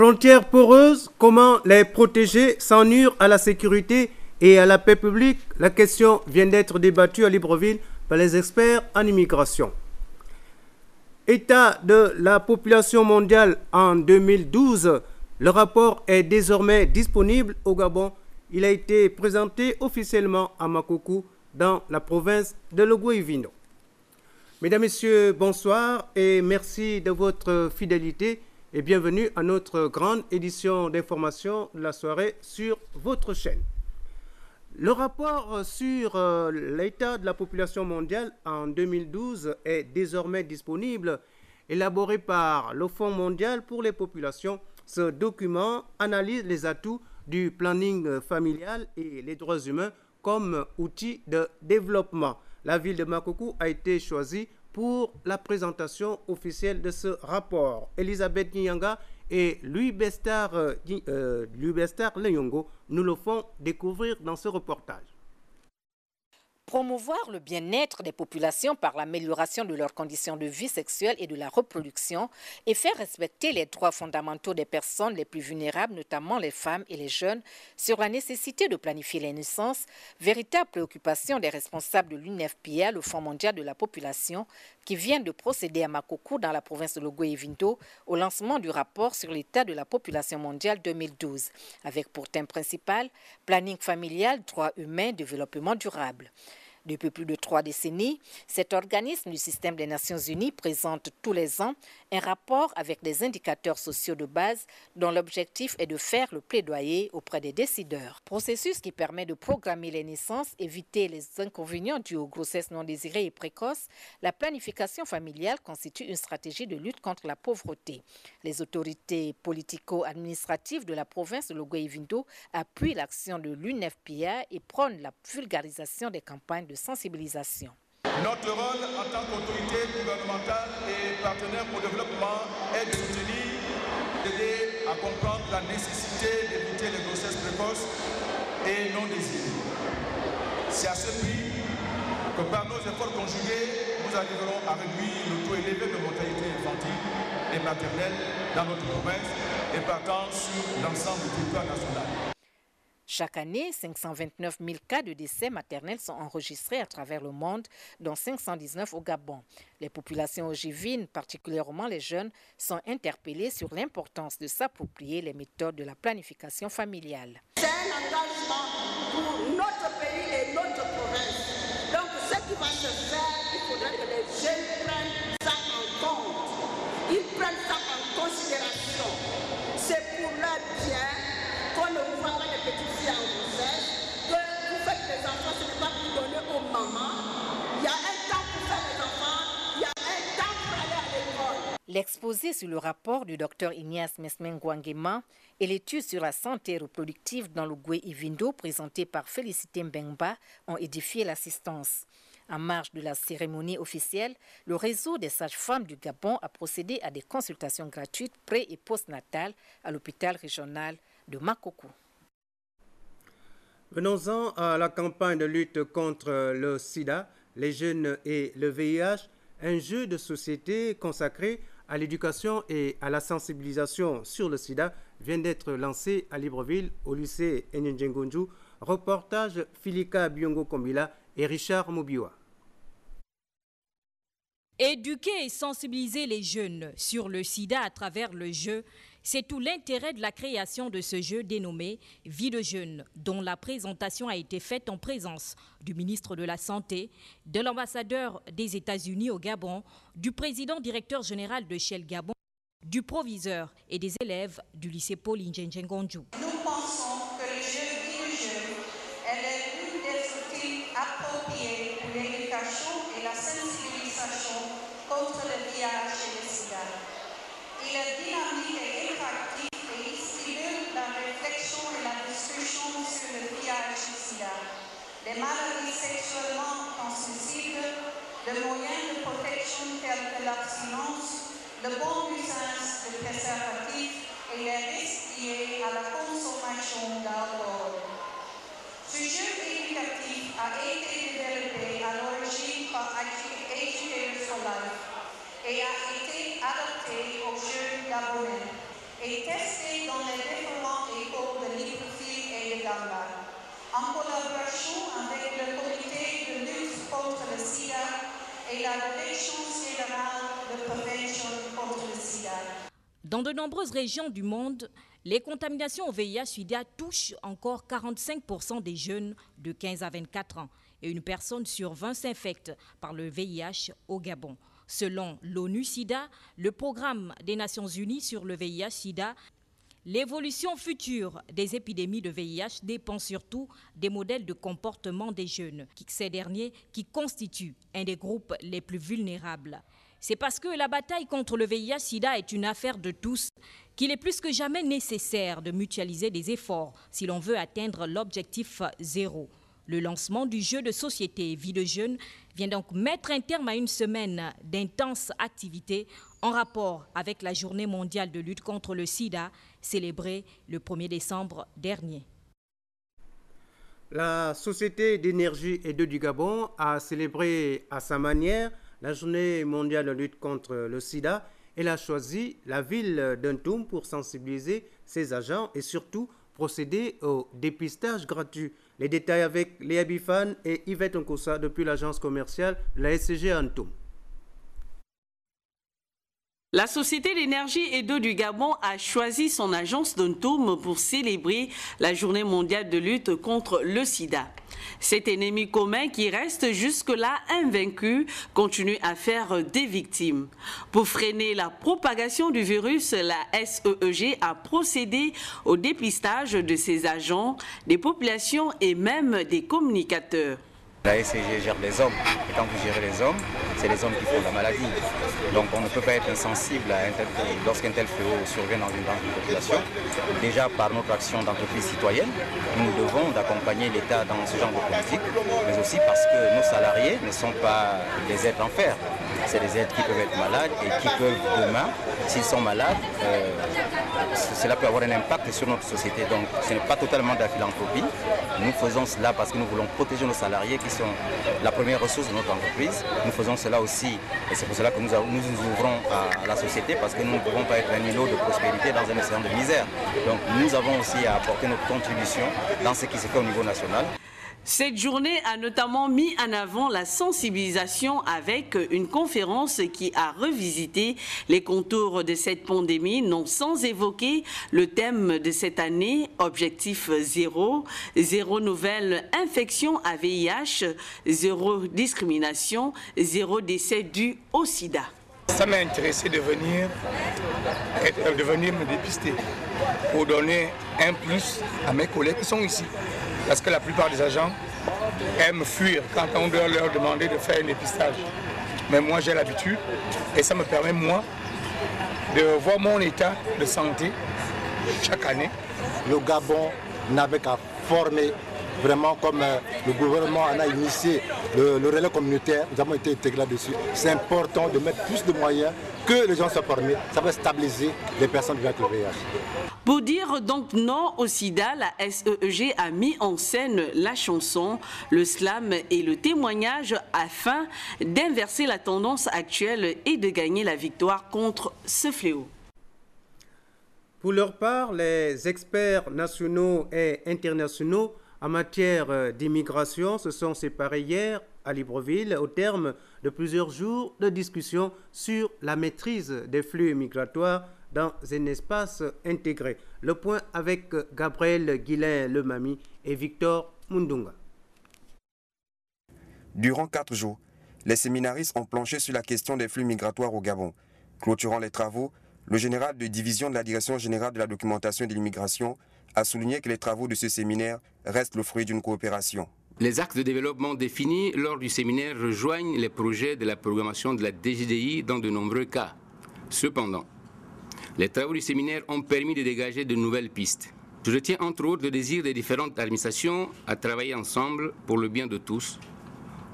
Frontières poreuses, comment les protéger sans nuire à la sécurité et à la paix publique? La question vient d'être débattue à Libreville par les experts en immigration. État de la population mondiale en 2012, le rapport est désormais disponible au Gabon. Il a été présenté officiellement à Makoko, dans la province de Logoué-Vino. Mesdames, Messieurs, bonsoir et merci de votre fidélité et bienvenue à notre grande édition d'information de la soirée sur votre chaîne. Le rapport sur l'état de la population mondiale en 2012 est désormais disponible, élaboré par le Fonds mondial pour les populations. Ce document analyse les atouts du planning familial et les droits humains comme outil de développement. La ville de Makoko a été choisie pour la présentation officielle de ce rapport. Elisabeth Nyanga et Louis Bestar Lenyongo nous le font découvrir dans ce reportage. Promouvoir le bien-être des populations par l'amélioration de leurs conditions de vie sexuelle et de la reproduction et faire respecter les droits fondamentaux des personnes les plus vulnérables, notamment les femmes et les jeunes, sur la nécessité de planifier les naissances, véritable préoccupation des responsables de l'UNFPA, le Fonds mondial de la population, qui vient de procéder à Makoko dans la province de Logoué-Vindo au lancement du rapport sur l'état de la population mondiale 2012, avec pour thème principal « Planning familial, droits humains, développement durable ». Depuis plus de 3 décennies, cet organisme du système des Nations Unies présente tous les ans un rapport avec des indicateurs sociaux de base dont l'objectif est de faire le plaidoyer auprès des décideurs. Processus qui permet de programmer les naissances, éviter les inconvénients dus aux grossesses non désirées et précoces. La planification familiale constitue une stratégie de lutte contre la pauvreté. Les autorités politico-administratives de la province de Logoué-Vindo appuient l'action de l'UNFPA et prônent la vulgarisation des campagnes de sensibilisation. Notre rôle en tant qu'autorité gouvernementale et partenaire au développement est de soutenir, d'aider à comprendre la nécessité d'éviter les grossesses précoces et non désirées. C'est à ce prix que par nos efforts conjugués, nous arriverons à réduire le taux élevé de mortalité infantile et maternelle dans notre province et partant sur l'ensemble du territoire national. Chaque année, 529 000 cas de décès maternels sont enregistrés à travers le monde, dont 519 au Gabon. Les populations ogivines, particulièrement les jeunes, sont interpellées sur l'importance de s'approprier les méthodes de la planification familiale. C'est un engagement pour notre pays et notre province. Donc ce qui va se faire, il faudrait que les jeunes prennent ça en compte. Ils prennent ça en considération. C'est pour leur bien qu'on ne voit pas les petites filles en grossesse, que vous faites des enfants, ce n'est pas pour donner aux mamans. Il y a un temps pour faire les enfants, il y a un temps pour aller à l'école. L'exposé sur le rapport du Dr Ignace Mesmengouangema et l'étude sur la santé reproductive dans le Logoué-Vindo présentée par Félicité Mbengba ont édifié l'assistance. En marge de la cérémonie officielle, le réseau des sages-femmes du Gabon a procédé à des consultations gratuites pré- et post-natales à l'hôpital régional de Makoko. Venons-en à la campagne de lutte contre le sida, les jeunes et le VIH, un jeu de société consacré à l'éducation et à la sensibilisation sur le sida vient d'être lancé à Libreville au lycée Nyenjengonju. Reportage Filika Biongo Kombila et Richard Mobiwa. Éduquer et sensibiliser les jeunes sur le sida à travers le jeu, c'est tout l'intérêt de la création de ce jeu dénommé Vie de jeunes, dont la présentation a été faite en présence du ministre de la Santé, de l'ambassadeur des États-Unis au Gabon, du président directeur général de Shell Gabon, du proviseur et des élèves du lycée Paul Njenjengonju. Nous pensons que le jeu Vie de jeunes est l'une des outils appropriés pour l'éducation et la sensibilisation contre le VIH et le sida. Il est dynamique et interactif et il stimule la réflexion et la discussion sur le VIH et le sida, les maladies sexuellement transmissibles, les moyens de protection tels que l'abstinence, le bon usage de préservatifs et les risques liés à la consommation d'alcool. Ce jeu éducatif a été développé à l'origine par Educators for Life et a été adapté aux jeunes gabonais. et testé dans les différentes écoles de Libreville et de Gamba, en collaboration avec le comité de lutte contre le sida et la direction générale de prévention contre le sida. Dans de nombreuses régions du monde, les contaminations au VIH-Sida touchent encore 45% des jeunes de 15 à 24 ans et une personne sur 20 s'infecte par le VIH au Gabon. Selon l'ONU-SIDA, le programme des Nations Unies sur le VIH-Sida, l'évolution future des épidémies de VIH dépend surtout des modèles de comportement des jeunes, ces derniers qui constituent un des groupes les plus vulnérables. C'est parce que la bataille contre le VIH-Sida est une affaire de tous qu'il est plus que jamais nécessaire de mutualiser des efforts si l'on veut atteindre l'objectif zéro. Le lancement du jeu de société Vie de Jeunes vient donc mettre un terme à une semaine d'intenses activités en rapport avec la Journée mondiale de lutte contre le sida, célébrée le 1er décembre dernier. La Société d'énergie et d'eau du Gabon a célébré à sa manière la Journée mondiale de lutte contre le sida. Elle a choisi la ville d'Untoum pour sensibiliser ses agents et surtout procéder au dépistage gratuit. Les détails avec Léa Bifan et Yvette Nkosa depuis l'agence commerciale de la SCG Untoum. La Société d'énergie et d'eau du Gabon a choisi son agence d'Untoum pour célébrer la Journée mondiale de lutte contre le sida. Cet ennemi commun qui reste jusque-là invaincu continue à faire des victimes. Pour freiner la propagation du virus, la SEEG a procédé au dépistage de ses agents, des populations et même des communicateurs. La SCG gère les hommes, et quand vous gérez les hommes, c'est les hommes qui font la maladie. Donc on ne peut pas être insensible lorsqu'un tel fléau survient dans une population. Déjà par notre action d'entreprise citoyenne, nous nous devons d'accompagner l'État dans ce genre de politique, mais aussi parce que nos salariés ne sont pas des êtres en fer. C'est des êtres qui peuvent être malades et qui peuvent demain, s'ils sont malades, cela peut avoir un impact sur notre société. Donc ce n'est pas totalement de la philanthropie. Nous faisons cela parce que nous voulons protéger nos salariés qui sont la première ressource de notre entreprise. Nous faisons cela aussi, et c'est pour cela que nous nous ouvrons à la société, parce que nous ne pouvons pas être un îlot de prospérité dans un océan de misère. Donc nous avons aussi à apporter notre contribution dans ce qui se fait au niveau national. Cette journée a notamment mis en avant la sensibilisation avec une conférence qui a revisité les contours de cette pandémie, non sans évoquer le thème de cette année, objectif zéro, zéro nouvelle infection à VIH, zéro discrimination, zéro décès dû au sida. Ça m'a intéressé de venir me dépister pour donner un plus à mes collègues qui sont ici. Parce que la plupart des agents aiment fuir quand on doit leur demander de faire un dépistage. Mais moi j'ai l'habitude et ça me permet moi de voir mon état de santé chaque année. Le Gabon n'avait qu'à former vraiment comme le gouvernement en a initié le relais communautaire, nous avons été intégrés là-dessus. C'est important de mettre plus de moyens, que les gens soient formés, ça va stabiliser les personnes vivant avec le VIH. Pour dire donc non au sida, la SEEG a mis en scène la chanson, le slam et le témoignage afin d'inverser la tendance actuelle et de gagner la victoire contre ce fléau. Pour leur part, les experts nationaux et internationaux en matière d'immigration se sont séparés hier à Libreville au terme de plusieurs jours de discussion sur la maîtrise des flux migratoires dans un espace intégré. Le point avec Gabriel Guillain-Lemami et Victor Mundunga. Durant 4 jours, les séminaristes ont planché sur la question des flux migratoires au Gabon. Clôturant les travaux, le général de division de la Direction générale de la documentation et de l'immigration a souligné que les travaux de ce séminaire restent le fruit d'une coopération. Les axes de développement définis lors du séminaire rejoignent les projets de la programmation de la DGDI dans de nombreux cas. Cependant, les travaux du séminaire ont permis de dégager de nouvelles pistes. Je retiens entre autres le désir des différentes administrations à travailler ensemble pour le bien de tous,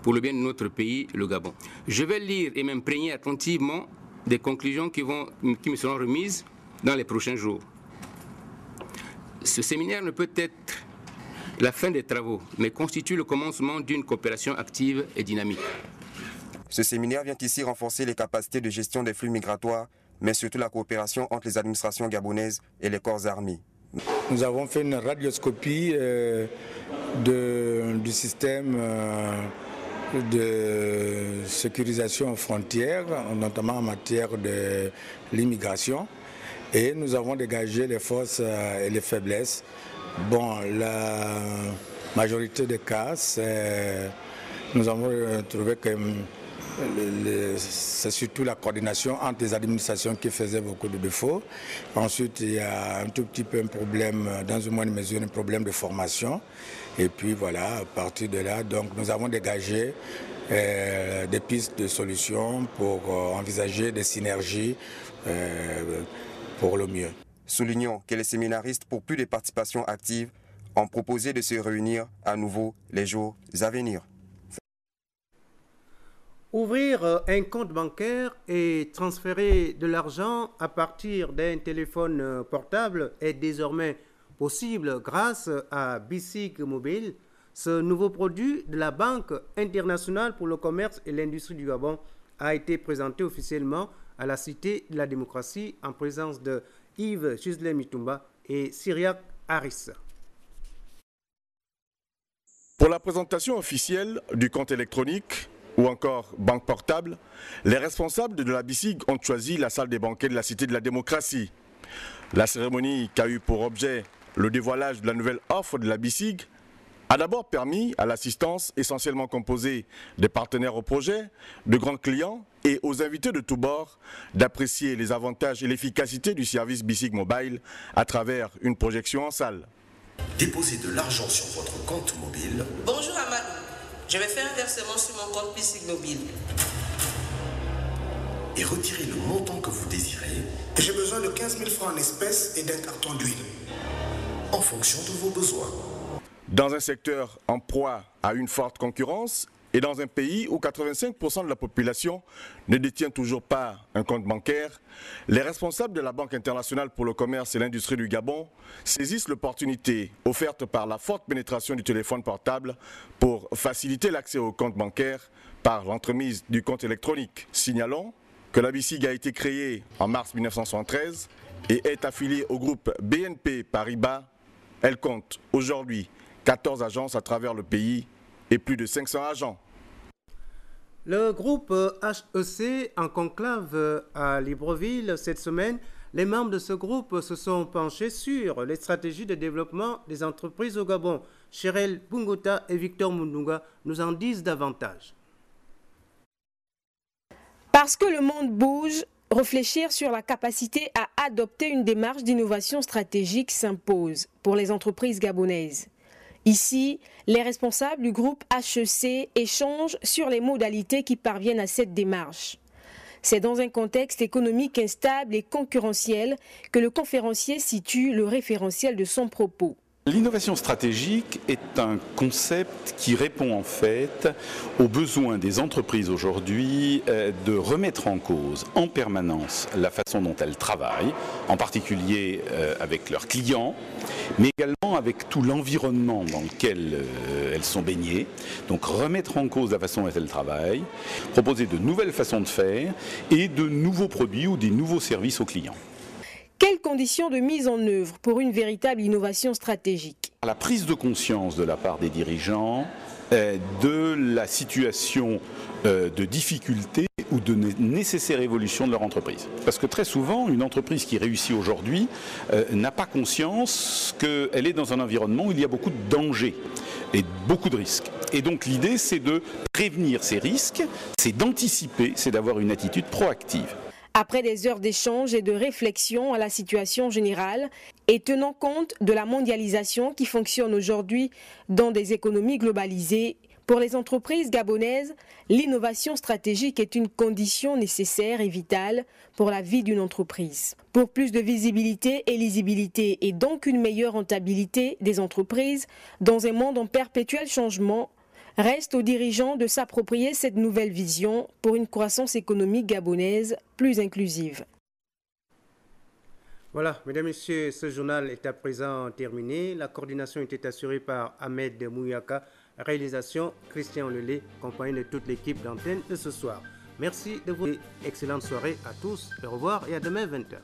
pour le bien de notre pays, le Gabon. Je vais lire et m'imprégner attentivement des conclusions qui me seront remises dans les prochains jours. Ce séminaire ne peut être la fin des travaux, mais constitue le commencement d'une coopération active et dynamique. Ce séminaire vient ici renforcer les capacités de gestion des flux migratoires mais surtout la coopération entre les administrations gabonaises et les corps armés. Nous avons fait une radioscopie du système de sécurisation aux frontières, notamment en matière de l'immigration, et nous avons dégagé les forces et les faiblesses. Bon, la majorité des cas, nous avons trouvé que c'est surtout la coordination entre les administrations qui faisait beaucoup de défauts. Ensuite, il y a un tout petit peu un problème, dans une moindre mesure, un problème de formation. Et puis voilà, à partir de là, donc, nous avons dégagé des pistes de solutions pour envisager des synergies pour le mieux. Soulignons que les séminaristes, pour plus de participation active, ont proposé de se réunir à nouveau les jours à venir. Ouvrir un compte bancaire et transférer de l'argent à partir d'un téléphone portable est désormais possible grâce à BICIG Mobile. Ce nouveau produit de la Banque internationale pour le commerce et l'industrie du Gabon a été présenté officiellement à la Cité de la démocratie en présence de Yves Chisley Mitumba et Cyriac Harris. Pour la présentation officielle du compte électronique ou encore banque portable, les responsables de la BICIG ont choisi la salle des banquets de la Cité de la démocratie. La cérémonie qui a eu pour objet le dévoilage de la nouvelle offre de la BICIG a d'abord permis à l'assistance essentiellement composée des partenaires au projet, de grands clients et aux invités de tous bords d'apprécier les avantages et l'efficacité du service BICIG Mobile à travers une projection en salle. Déposez de l'argent sur votre compte mobile. Bonjour Amadou, je vais faire un versement sur mon compte BICIG Mobile. Et retirez le montant que vous désirez. J'ai besoin de 15 000 francs en espèces et d'un carton d'huile. En fonction de vos besoins. Dans un secteur en proie à une forte concurrence et dans un pays où 85% de la population ne détient toujours pas un compte bancaire, les responsables de la Banque internationale pour le commerce et l'industrie du Gabon saisissent l'opportunité offerte par la forte pénétration du téléphone portable pour faciliter l'accès au compte bancaire par l'entremise du compte électronique. Signalons que la BICIG a été créée en mars 1973 et est affiliée au groupe BNP Paribas. Elle compte aujourd'hui 14 agences à travers le pays et plus de 500 agents. Le groupe HEC en conclave à Libreville cette semaine, les membres de ce groupe se sont penchés sur les stratégies de développement des entreprises au Gabon. Chérel Bungota et Victor Mundunga nous en disent davantage. Parce que le monde bouge, réfléchir sur la capacité à adopter une démarche d'innovation stratégique s'impose pour les entreprises gabonaises. Ici, les responsables du groupe HEC échangent sur les modalités qui parviennent à cette démarche. C'est dans un contexte économique instable et concurrentiel que le conférencier situe le référentiel de son propos. L'innovation stratégique est un concept qui répond en fait aux besoins des entreprises aujourd'hui de remettre en cause en permanence la façon dont elles travaillent, en particulier avec leurs clients, mais également avec tout l'environnement dans lequel elles sont baignées. Donc remettre en cause la façon dont elles travaillent, proposer de nouvelles façons de faire et de nouveaux produits ou des nouveaux services aux clients. Quelles conditions de mise en œuvre pour une véritable innovation stratégique? La prise de conscience de la part des dirigeants de la situation de difficulté ou de nécessaire évolution de leur entreprise. Parce que très souvent, une entreprise qui réussit aujourd'hui n'a pas conscience qu'elle est dans un environnement où il y a beaucoup de dangers et beaucoup de risques. Et donc l'idée, c'est de prévenir ces risques, c'est d'anticiper, c'est d'avoir une attitude proactive. Après des heures d'échange et de réflexion à la situation générale et tenant compte de la mondialisation qui fonctionne aujourd'hui dans des économies globalisées, pour les entreprises gabonaises, l'innovation stratégique est une condition nécessaire et vitale pour la vie d'une entreprise. Pour plus de visibilité et lisibilité et donc une meilleure rentabilité des entreprises dans un monde en perpétuel changement, reste aux dirigeants de s'approprier cette nouvelle vision pour une croissance économique gabonaise plus inclusive. Voilà, mesdames et messieurs, ce journal est à présent terminé. La coordination était assurée par Ahmed Mouyaka, réalisation Christian Lelay, accompagné de toute l'équipe d'antenne de ce soir. Merci de vous. Excellente soirée à tous. Au revoir et à demain 20h.